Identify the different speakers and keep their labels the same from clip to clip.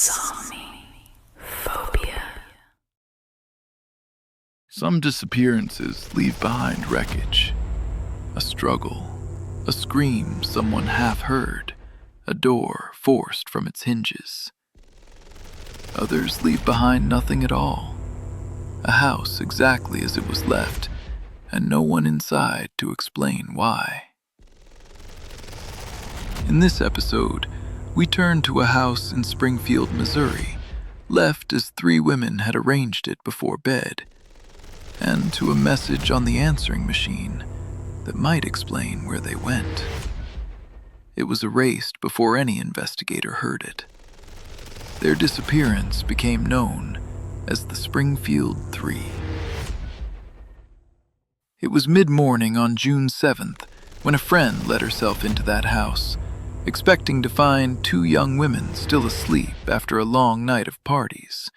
Speaker 1: SOMNIPHOBIA.
Speaker 2: Some disappearances leave behind wreckage, a struggle, a scream someone half heard, a door forced from its hinges. Others leave behind nothing at all, a house exactly as it was left, and no one inside to explain why. In this episode, we turn to a house in Springfield, Missouri, left as three women had arranged it before bed, and to a message on the answering machine that might explain where they went. It was erased before any investigator heard it. Their disappearance became known as the Springfield Three. It was mid-morning on June 7th when a friend let herself into that house, expecting to find two young women still asleep after a long night of parties.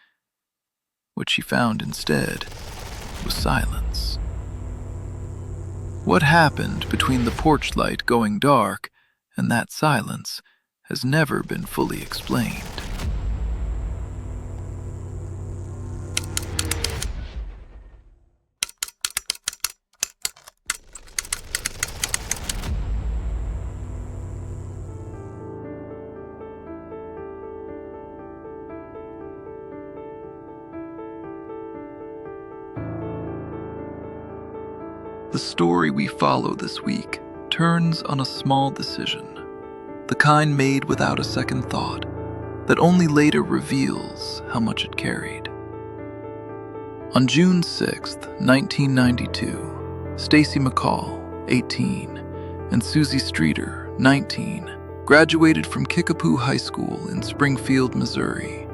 Speaker 2: What she found instead was silence. What happened between the porch light going dark and that silence has never been fully explained. The story we follow this week turns on a small decision, the kind made without a second thought, that only later reveals how much it carried. On June 6, 1992, Stacy McCall, 18, and Suzie Streeter, 19, graduated from Kickapoo High School in Springfield, Missouri,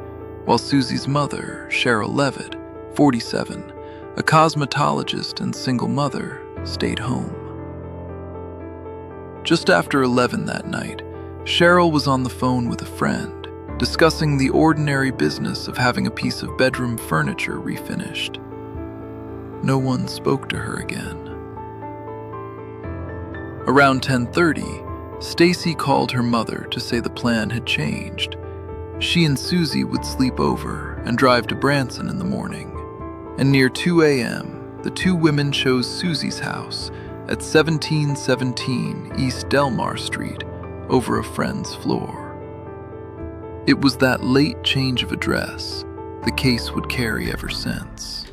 Speaker 2: while Suzie's mother, Cheryl Levitt, 47, a cosmetologist and single mother, stayed home. Just after 11 that night, Cheryl was on the phone with a friend, discussing the ordinary business of having a piece of bedroom furniture refinished. No one spoke to her again. Around 10:30, Stacy called her mother to say the plan had changed. She and Suzie would sleep over and drive to Branson in the morning, and near 2 a.m., the two women chose Suzie's house at 1717 East Delmar Street over a friend's floor. It was that late change of address the case would carry ever since.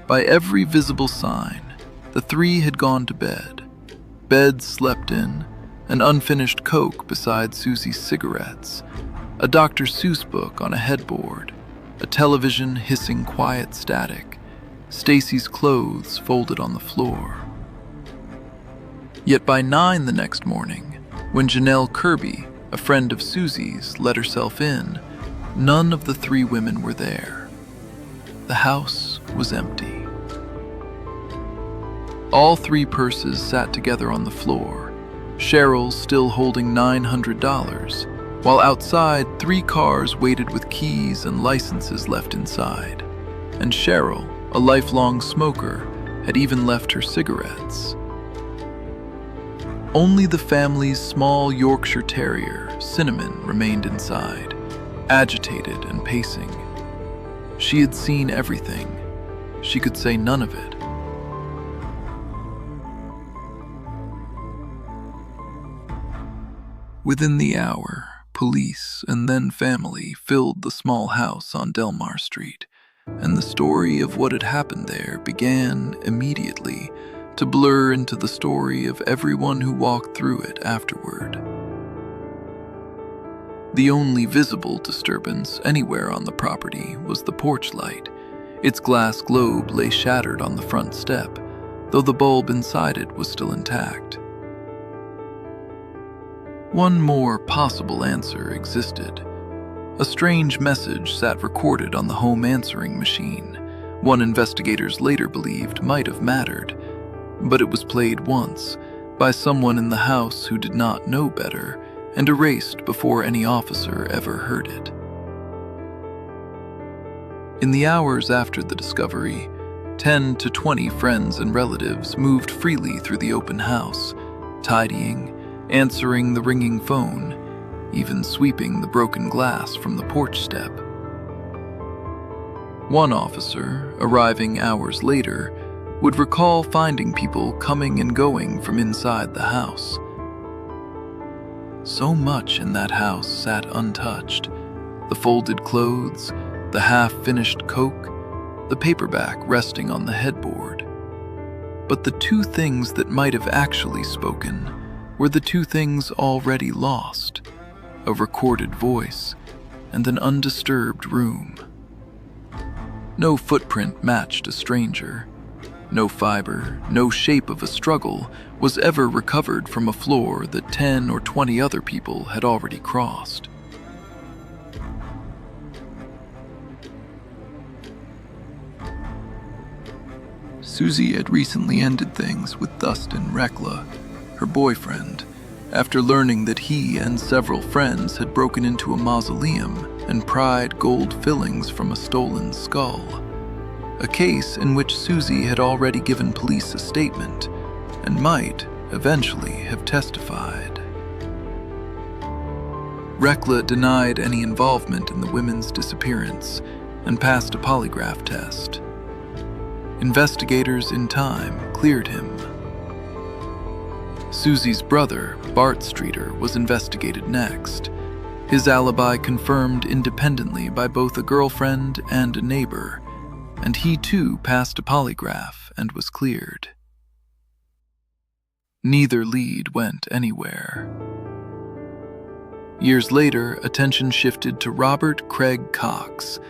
Speaker 2: By every visible sign, the three had gone to bed, beds slept in, an unfinished Coke beside Suzie's cigarettes, a Dr. Seuss book on a headboard, a television hissing quiet static, Stacy's clothes folded on the floor. Yet by 9 the next morning, when Janelle Kirby, a friend of Suzie's, let herself in, none of the three women were there. The house was empty. All three purses sat together on the floor, Cheryl's still holding $900, while outside 3 cars waited with keys and licenses left inside, and Cheryl, a lifelong smoker, had even left her cigarettes. Only the family's small Yorkshire Terrier, Cinnamon, remained inside, agitated and pacing. She had seen everything. She could say none of it. Within the hour, police and then family filled the small house on Delmar Street, and the story of what had happened there began immediately to blur into the story of everyone who walked through it afterward. The only visible disturbance anywhere on the property was the porch light. Its glass globe lay shattered on the front step, though the bulb inside it was still intact. One more possible answer existed. A strange message sat recorded on the home answering machine, one investigators later believed might have mattered, but it was played once by someone in the house who did not know better and erased before any officer ever heard it. In the hours after the discovery, 10 to 20 friends and relatives moved freely through the open house, tidying, answering the ringing phone, even sweeping the broken glass from the porch step. One officer, arriving hours later, would recall finding people coming and going from inside the house. So much in that house sat untouched: the folded clothes, the half-finished Coke, the paperback resting on the headboard. But the two things that might have actually spoken were the two things already lost: a recorded voice and an undisturbed room. No footprint matched a stranger. No fiber, no shape of a struggle was ever recovered from a floor that 10 or 20 other people had already crossed. Suzie had recently ended things with Dustin Rekla, her boyfriend, after learning that he and several friends had broken into a mausoleum and pried gold fillings from a stolen skull. A case in which Suzie had already given police a statement and might eventually have testified. Rekla denied any involvement in the women's disappearance and passed a polygraph test. Investigators in time cleared him. Suzie's brother, Bart Streeter, was investigated next, his alibi confirmed independently by both a girlfriend and a neighbor, and he too passed a polygraph and was cleared. Neither lead went anywhere. Years later, attention shifted to Robert Craig Cox,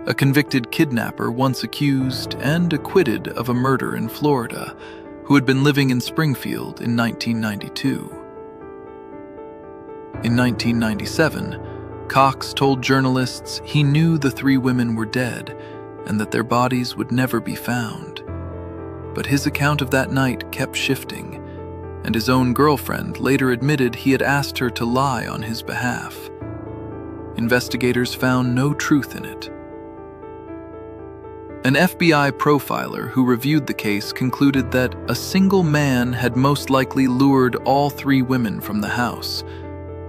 Speaker 2: a convicted kidnapper once accused and acquitted of a murder in Florida, who had been living in Springfield in 1992. In 1997, Cox told journalists he knew the three women were dead and that their bodies would never be found. But his account of that night kept shifting, and his own girlfriend later admitted he had asked her to lie on his behalf. Investigators found no truth in it. An FBI profiler who reviewed the case concluded that a single man had most likely lured all three women from the house,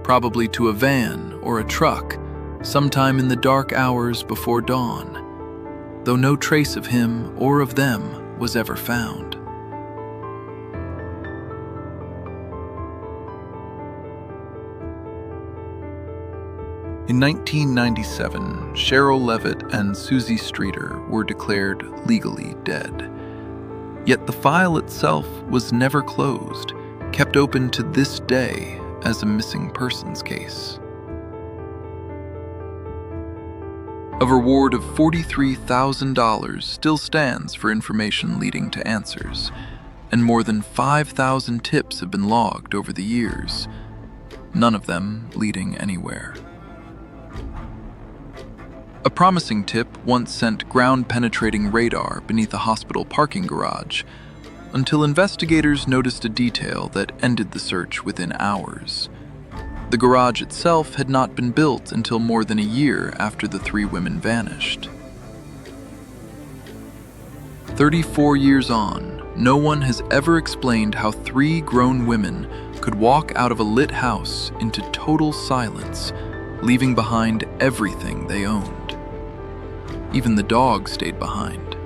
Speaker 2: probably to a van or a truck, sometime in the dark hours before dawn, though no trace of him or of them was ever found. In 1997, Cheryl Levitt and Suzie Streeter were declared legally dead. Yet the file itself was never closed, kept open to this day as a missing persons case. A reward of $43,000 still stands for information leading to answers, and more than 5,000 tips have been logged over the years, none of them leading anywhere. A promising tip once sent ground-penetrating radar beneath a hospital parking garage, until investigators noticed a detail that ended the search within hours. The garage itself had not been built until more than a year after the three women vanished. 34 years on, no one has ever explained how three grown women could walk out of a lit house into total silence, leaving behind everything they owned. Even the dog stayed behind.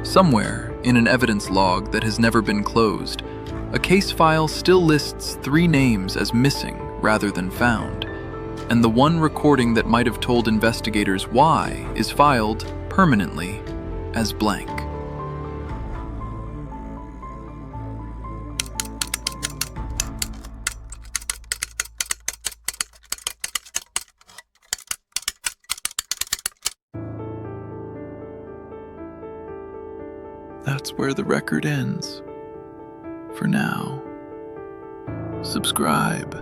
Speaker 2: Somewhere, in an evidence log that has never been closed, a case file still lists three names as missing rather than found, and the one recording that might have told investigators why is filed permanently as blank. That's where the record ends. For now, subscribe